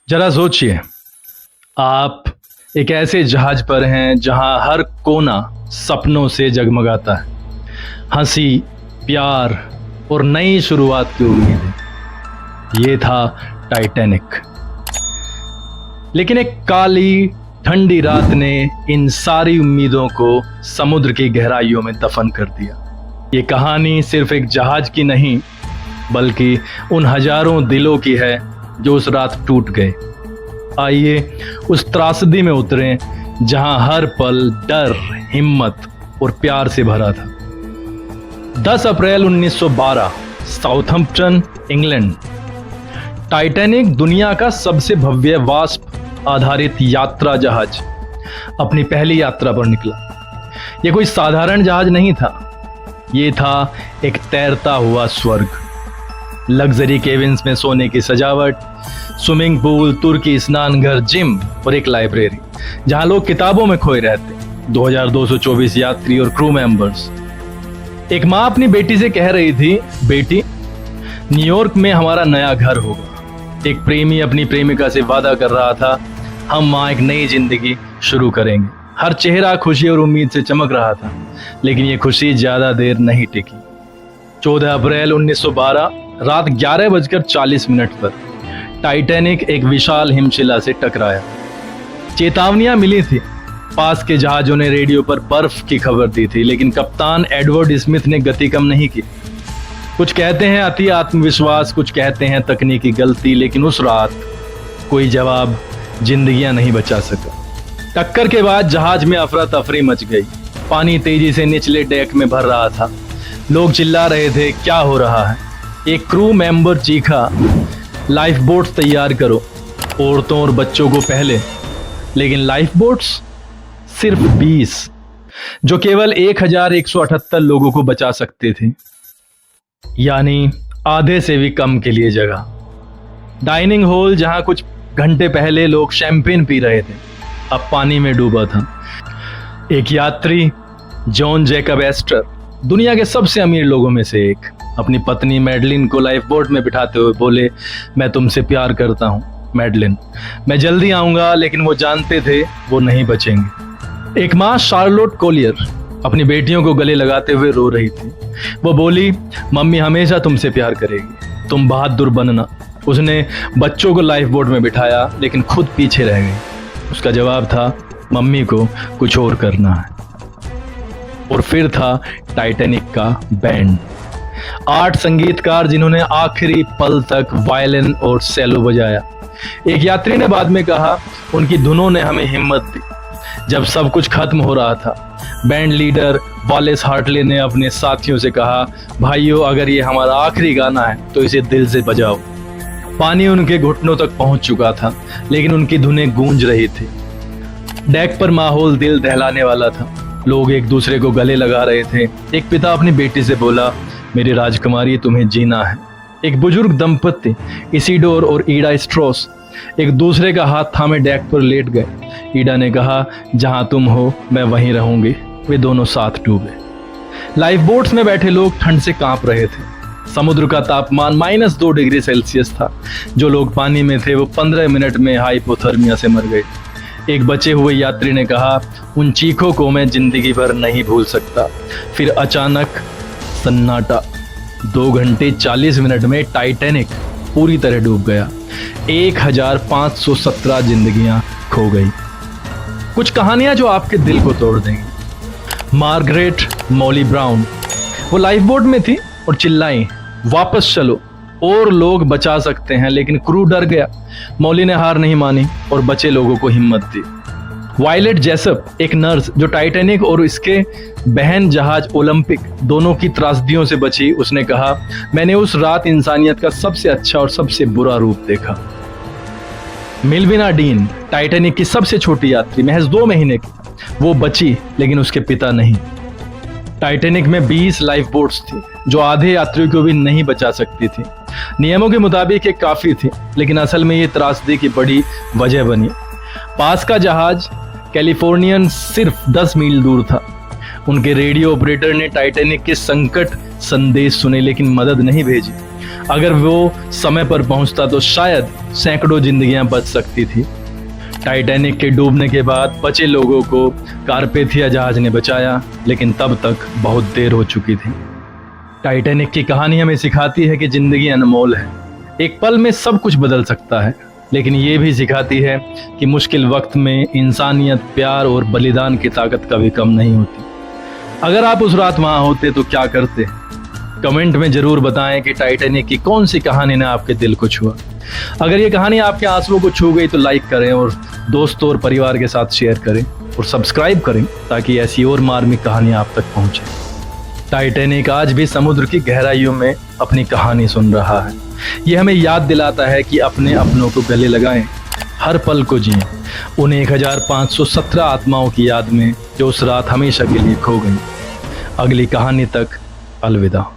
जरा सोचिए, आप एक ऐसे जहाज पर हैं जहां हर कोना सपनों से जगमगाता है। हंसी, प्यार और नई शुरुआत की उम्मीद है। ये था टाइटैनिक। लेकिन एक काली ठंडी रात ने इन सारी उम्मीदों को समुद्र की गहराइयों में दफन कर दिया। ये कहानी सिर्फ एक जहाज की नहीं, बल्कि उन हजारों दिलों की है जो उस रात टूट गए। आइए उस त्रासदी में उतरें जहां हर पल डर, हिम्मत और प्यार से भरा था। 10 अप्रैल 1912, साउथहैम्पटन, इंग्लैंड। टाइटैनिक दुनिया का सबसे भव्य वाष्प आधारित यात्रा जहाज अपनी पहली यात्रा पर निकला। यह कोई साधारण जहाज नहीं था, ये था एक तैरता हुआ स्वर्ग। लग्जरी केबिन्स में सोने की सजावट, स्विमिंग पूल, तुर्की स्नानघर, जिम और एक लाइब्रेरी जहां लोग किताबों में खोए रहते। 2224 यात्री और क्रू मेंबर्स। एक माँ अपनी बेटी से कह रही थी, बेटी, न्यूयॉर्क में हमारा नया घर होगा। एक प्रेमी अपनी प्रेमिका से वादा कर रहा था, हम वहां एक नई जिंदगी शुरू करेंगे। हर चेहरा खुशी और उम्मीद से चमक रहा था, लेकिन ये खुशी ज्यादा देर नहीं टिकी। 14 अप्रैल 1912 रात 11:40 पर टाइटैनिक एक विशाल हिमशिला से टकराया। चेतावनियां मिली थी, पास के जहाजों ने रेडियो पर बर्फ की खबर दी थी, लेकिन कप्तान एडवर्ड स्मिथ ने गति कम नहीं की। कुछ कहते हैं अति आत्मविश्वास, कुछ कहते हैं तकनीकी गलती, लेकिन उस रात कोई जवाब जिंदगियां नहीं बचा सका। टक्कर के बाद जहाज में अफरा तफरी मच गई। पानी तेजी से निचले डेक में भर रहा था। लोग चिल्ला रहे थे, क्या हो रहा है? एक क्रू मेंबर चीखा, लाइफ बोट्स तैयार करो, औरतों और बच्चों को पहले। लेकिन लाइफ बोट्स सिर्फ 20, जो केवल 1178 लोगों को बचा सकते थे, यानी आधे से भी कम के लिए जगह। डाइनिंग हॉल, जहां कुछ घंटे पहले लोग शैंपेन पी रहे थे, अब पानी में डूबा था। एक यात्री, जॉन जैकब एस्टर, दुनिया के सबसे अमीर लोगों में से एक, अपनी पत्नी मैडलिन को लाइफ बोट में बिठाते हुए बोले, मैं तुमसे प्यार करता हूं मैडलिन, मैं जल्दी आऊंगा। लेकिन वो जानते थे वो नहीं बचेंगे। एक माँ, शार्लोट कोलियर, अपनी बेटियों को गले लगाते हुए रो रही थी। वो बोली, मम्मी हमेशा तुमसे प्यार करेगी, तुम बहादुर बनना। उसने बच्चों को लाइफ बोट में बिठाया, लेकिन खुद पीछे रह गई। उसका जवाब था, मम्मी को कुछ और करना है। और फिर था टाइटैनिक का बैंड। 8 संगीतकार जिन्होंने आखिरी पल तक वायलिन और सेलो बजाया। एक यात्री ने बाद में कहा, उनकी धुनों ने हमें हिम्मत दी जब सब कुछ खत्म हो रहा था। बैंड लीडर वॉलेस हार्टले ने अपने साथियों से कहा, भाइयों, अगर ये हमारा आखिरी गाना है तो इसे दिल से बजाओ। पानी उनके घुटनों तक पहुंच चुका था, लेकिन उनकी धुनें गूंज रही थी। डेक पर माहौल दिल दहलाने वाला था। लोग एक दूसरे को गले लगा रहे थे। एक पिता अपनी बेटी से बोला, मेरी राजकुमारी, तुम्हें जीना है। एक बुजुर्ग दंपत्ति, इसीडोर और ईडा स्ट्रॉस, एक दूसरे का हाथ थामे डेक पर लेट गए। ईडा ने कहा, जहां तुम हो मैं वहीं रहूंगी। वे दोनों साथ डूबे। लाइफ बोट्स में बैठे लोग ठंड से कांप रहे थे। समुद्र का तापमान -2 डिग्री सेल्सियस था। जो लोग पानी में थे वो 15 मिनट में हाइपोथर्मिया से मर गए। एक बचे हुए यात्री ने कहा, उन चीखों को मैं जिंदगी भर नहीं भूल सकता। फिर अचानक सन्नाटा। 2 घंटे 40 मिनट में टाइटैनिक पूरी तरह डूब गया। 1517 जिंदगियां खो गई। कुछ कहानियां जो आपके दिल को तोड़ देंगी। मार्गरेट मॉली ब्राउन, वो लाइफ बोट में थी और चिल्लाई, वापस चलो, और लोग बचा सकते हैं। लेकिन क्रू डर गया। मॉली ने हार नहीं मानी और बचे लोगों को हिम्मत दी। वायलेट जेसप, एक नर्स जो टाइटैनिक और इसके बहन जहाज ओलंपिक दोनों की त्रासदियों से बची, उसने कहा, मैंने उस रात इंसानियत का सबसे अच्छा और सबसे बुरा रूप देखा। मिल्विना डीन, टाइटैनिक की सबसे छोटी यात्री, महज 2 महीने की, वो बची, लेकिन उसके पिता नहीं। टाइटैनिक में 20 लाइफ बोट्स थी, जो आधे यात्रियों को भी नहीं बचा सकती थी। नियमों के मुताबिक ये काफी थी, लेकिन असल में ये त्रासदी की बड़ी वजह बनी। पास का जहाज कैलिफोर्नियन सिर्फ 10 मील दूर था। उनके रेडियो ऑपरेटर ने टाइटैनिक के संकट संदेश सुने लेकिन मदद नहीं भेजी। अगर वो समय पर पहुंचता तो शायद सैकड़ों जिंदगियां बच सकती थी। टाइटैनिक के डूबने के बाद बचे लोगों को कारपेथिया जहाज ने बचाया, लेकिन तब तक बहुत देर हो चुकी थी। टाइटैनिक की कहानी हमें सिखाती है कि जिंदगी अनमोल है। एक पल में सब कुछ बदल सकता है, लेकिन ये भी सिखाती है कि मुश्किल वक्त में इंसानियत, प्यार और बलिदान की ताकत कभी कम नहीं होती। अगर आप उस रात वहां होते तो क्या करते? कमेंट में जरूर बताएं कि टाइटैनिक की कौन सी कहानी ने आपके दिल को छुआ। अगर ये कहानी आपके आंसुओं को छू गई तो लाइक करें और दोस्तों और परिवार के साथ शेयर करें और सब्सक्राइब करें ताकि ऐसी और मार्मिक कहानी आप तक पहुंचे। टाइटैनिक आज भी समुद्र की गहराइयों में अपनी कहानी सुन रहा है। ये हमें याद दिलाता है कि अपने अपनों को गले लगाएं, हर पल को जिएं, उन 1517 आत्माओं की याद में जो उस रात हमेशा के लिए खो गई। अगली कहानी तक अलविदा।